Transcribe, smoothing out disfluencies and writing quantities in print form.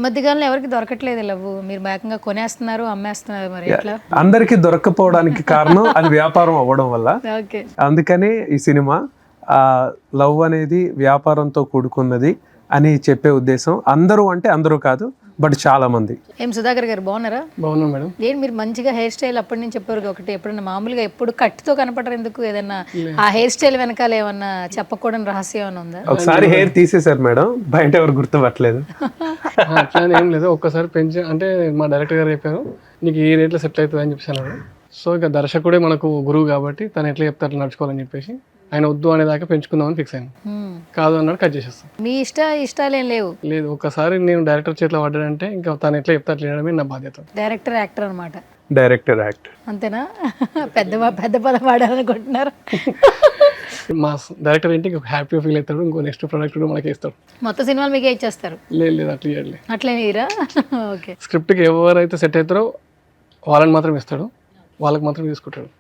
మధ్యకాలంలో ఎవరికి దొరకట్లేదు లవ్వు, మీరు ఏకంగా కొనేస్తున్నారు, అమ్మేస్తున్నారు, మరి ఎట్లా? అందరికి దొరక్కపోవడానికి కారణం అది వ్యాపారం అవ్వడం వల్ల. ఓకే. అందుకని ఈ సినిమా లవ్ అనేది వ్యాపారంతో కూడుకున్నది అని చెప్పే ఉద్దేశం. అందరూ అంటే అందరూ కాదు, బట్ చాలా మంది. ఏం సుధాకర్ గారు బాగున్నారా? బాగున్నా మేడం. ఏంటి మీరు మంచిగా హెయిర్ స్టైల్ అప్పటి నుంచి చెప్పారు ఒకటి, ఎప్పుడన్నా మామూలుగా ఎప్పుడు కట్టితో కనపడరు ఎందుకు? ఏదన్నా ఆ హెయిర్ స్టైల్ వెనకాల ఏమన్నా చెప్పకూడని రహస్యం ఏమైనా ఉందా? ఒకసారి హెయిర్ తీసేశారు మేడం, బయట ఎవరు గుర్తుపట్టలేదు. అట్లా ఏం లేదు, ఒక్కసారి పెంచి అంటే మా డైరెక్టర్ గారు చెప్పారు నీకు ఈ రేట్లో సెట్ అవుతుంది అని చెప్పాను. సో ఇక దర్శకుడే మనకు గురువు కాబట్టి తను ఎట్లా చెప్తే అట్లా నడుచుకోవాలని చెప్పేసి ఆయన వద్దు అనేదాకా పెంచుకుందామని ఫిక్స్ అయ్యాను. కాదు అన్నాడు, కట్ చేసేస్తాను. మీ ఇష్టాలు ఏం లేవు? లేదు, ఒక్కసారి నేను డైరెక్టర్ చేతిలో పడ్డాడంటే ఇంకా తను ఎట్లా చెప్తే అట్లా చేయడమే నా బాధ్యత. డైరెక్టర్ యాక్టర్ అనమాట. డైరెక్టర్ యాక్ట్ అంతేనా? పెద్ద పదం వాడాలనుకుంటున్నారు. మా డైరెక్టర్ ఏంటి ఇంకొక హ్యాపీగా ఫీల్ అవుతాడు, ఇంకో నెక్స్ట్ ప్రోడక్ట్ మనకి ఇస్తాడు. మొత్తం సినిమాలు మీకే ఇచ్చేస్తారు? లేదు అట్లా చేయట్లేదు. అట్లే మీరా? ఓకే. స్క్రిప్ట్కి ఎవరైతే సెట్ అవుతారో వాళ్ళని మాత్రం ఇస్తాడు, వాళ్ళకి మాత్రం తీసుకుంటాడు.